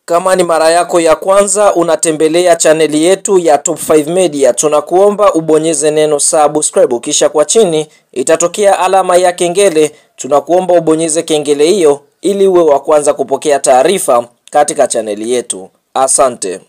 Kama ni mara yako ya kwanza unatembelea chaneli yetu ya Top 5 Media, tunakuomba ubonyeze neno subscribe, kisha kwa chini itatokea alama ya kengele. Tunakuomba ubonyeze kengele hiyo ili uwe wa kwanza kupokea taarifa katika chaneli yetu. Asante.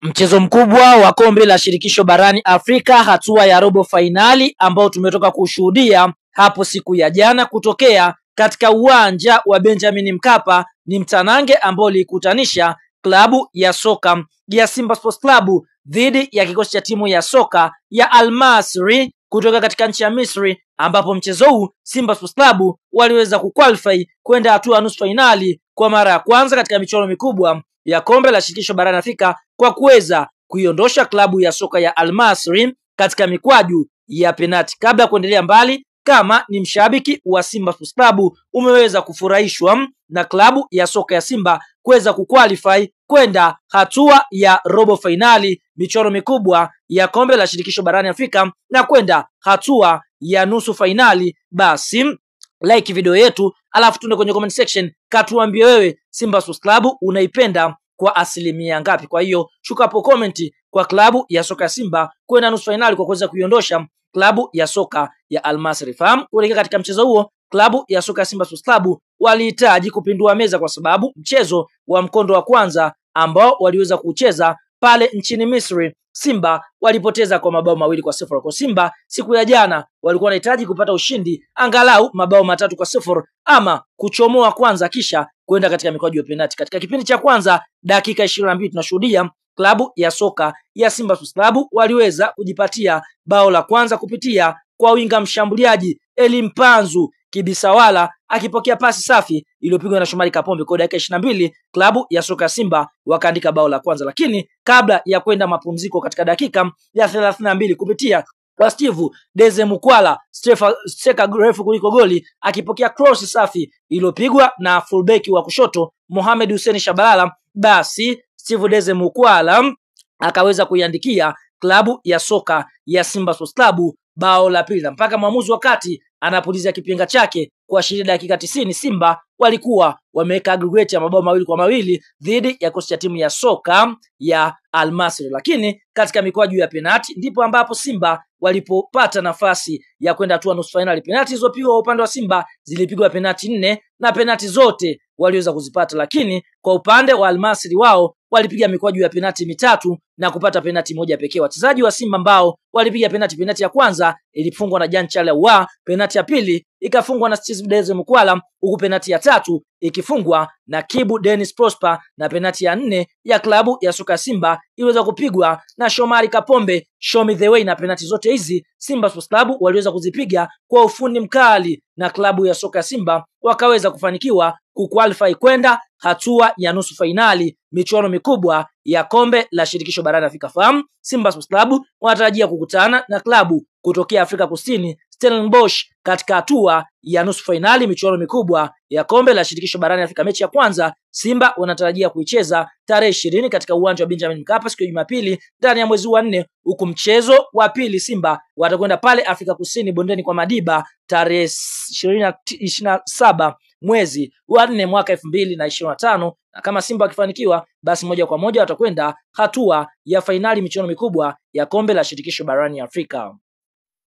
Mchezo mkubwa wa kombe la shirikisho barani Afrika, hatua ya robo fainali ambao tumetoka kushuhudia hapo siku ya jana kutokea katika uwanja wa Benjamin Mkapa, ni mtanange ambao ulikutanisha klabu ya soka ya Simba Sports Club dhidi ya kikosi cha timu ya soka ya Al Masry kutoka katika nchi ya Misri, ambapo mchezo huu Simba Sports Club waliweza kuqualify kwenda hatua ya nusu fainali kwa mara ya kwanza katika michuano mikubwa ya kombe la shirikisho barani Afrika kwa kuweza kuiondosha klabu ya soka ya Al Masry katika mikwaju ya penati. Kabla ya kuendelea mbali, kama ni mshabiki wa Simba Sports Club umeweza kufurahishwa na klabu ya soka ya Simba kuweza kuqualify kwenda hatua ya robo finali michuano mikubwa ya kombe la shirikisho barani Afrika na kwenda hatua ya nusu finali, basi like video yetu alafu tunde kwenye comment section katuambie wewe Simba Sports Club unaipenda kwa asilimia ngapi. Kwa hiyo shuka hapo comment kwa klabu ya soka ya Simba kwenda nusu finali kwa kuweza kuiondosha klabu ya soka ya Al Masry. Fahamu kuelekea katika mchezo huo klabu ya soka ya Simba Sports Club walihitaji kupindua meza, kwa sababu mchezo wa mkondo wa kwanza ambao waliweza kucheza pale nchini Misri, Simba walipoteza kwa mabao 2-0. Kwa Simba siku ya jana walikuwa wanahitaji kupata ushindi angalau mabao 3-0 ama kuchomoa kwanza kisha kwenda katika mikwaju ya penalti. Katika kipindi cha kwanza dakika 22 tunashuhudia klabu ya soka ya Simba Sports Club waliweza kujipatia bao la kwanza kupitia kwa winga mshambuliaji Elimpanzu Kibisawala akipokea pasi safi iliyopigwa na Shomari Kapombe. Kwa dakika 22 klabu ya soka ya Simba wakaandika bao la kwanza, lakini kabla ya kwenda mapumziko katika dakika ya 32 kupitia kwa Steve Deze Mukwala steka refu kuliko goli akipokea cross safi iliyopigwa na fullback wa kushoto Mohamed Hussein Shabalala, basi Steve Deze Mukwala akaweza kuiandikia klabu ya soka ya Simba Sports Club bao la pili, mpaka mwamuzi wakati anapulizia kipenga chake kuashiria dakika 90 Simba walikuwa wameweka aggregate ya mabao 2-2 dhidi ya kosi ya timu ya soka ya Al Masry. Lakini katika mikwaju ya penati ndipo ambapo Simba walipopata nafasi ya kwenda hatua nusu finali. Penati zilizopigwa upande wa Simba zilipigwa penati 4 na penati zote waliweza kuzipata, lakini kwa upande wa Al Masry wao walipiga mikwaju ya penati 3 na kupata penati 1 pekee. Wachezaji wa Simba ambao walipiga penati ya kwanza ilifungwa na Jean Charles Ahoua, penati ya pili ikafungwa na Steve Deze Mukwala, huku penati ya tatu ikifungwa na Kibu Dennis Prosper, na penati ya 4 ya klabu ya soka Simba iliweza kupigwa na Shomari Kapombe, show me the way. Na penati zote hizi Simba Sports Club waliweza kuzipiga kwa ufundi mkali na klabu ya soka Simba wakaweza kufanikiwa kuqualify kwenda hatua ya nusu finali michuano mikubwa ya kombe la shirikisho barani Afrika. Fahamu Simba Sports Club wanatarajia kukutana na klabu kutokea Afrika Kusini Stellenbosch katika hatua ya nusu finali michuano mikubwa ya kombe la shirikisho barani Afrika. Mechi ya kwanza Simba wanatarajia kuicheza tarehe 20 katika uwanja wa Benjamin Mkapa siku ya Jumapili ndani ya mwezi wa 4, huku mchezo wa pili Simba watakwenda pale Afrika Kusini bondeni kwa Madiba tarehe 27 mwezi wa 4 mwaka 2025, na kama Simba wakifanikiwa basi moja kwa moja watakwenda hatua ya fainali michuano mikubwa ya kombe la shirikisho barani Afrika.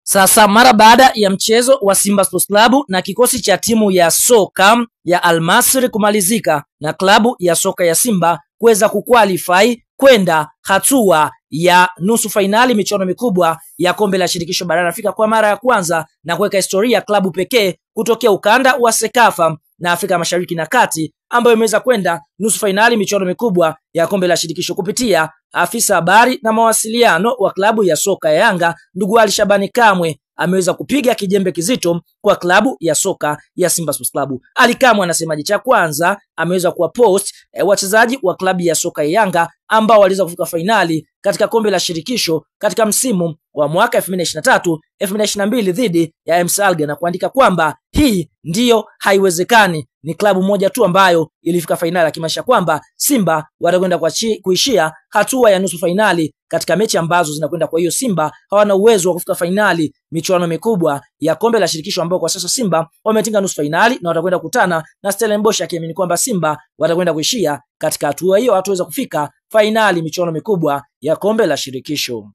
Sasa mara baada ya mchezo wa Simba Sports Club na kikosi cha timu ya soka ya Al Masry kumalizika na klabu ya soka ya Simba kuweza kuqualify kwenda hatua ya nusu fainali michuano mikubwa ya kombe la shirikisho barani Afrika kwa mara ya kwanza na kuweka historia klabu pekee kutokea ukanda wa Sekafa na Afrika Mashariki na Kati ambayo imeweza kwenda nusu fainali michuano mikubwa ya kombe la shirikisho kupitia afisa habari na mawasiliano wa klabu ya soka ya Yanga ndugu Ali Shabani Kamwe ameweza kupiga kijembe kizito kwa klabu ya soka ya Simba Sports Club. Ali Kamwe anasemaje? Cha kwanza ameweza kuwa post wachezaji wa klabu ya soka ya Yanga ambao waliweza kufika fainali katika kombe la shirikisho katika msimu wa mwaka 2023-2022 dhidi ya MS Alger na kuandika kwamba hii ndiyo haiwezekani, ni klabu moja tu ambayo ilifika fainali, akimaanisha kwamba Simba watakwenda kuishia hatua ya nusu fainali katika mechi ambazo zinakwenda. Kwa hiyo Simba hawana uwezo wa kufika fainali michuano mikubwa ya kombe la shirikisho ambao kwa sasa Simba wametinga nusu fainali na watakwenda kukutana na Stellenbosch, akiamini kwamba Simba watakwenda kuishia katika hatua hiyo, hatuweza kufika fainali michuano mikubwa ya kombe la shirikisho.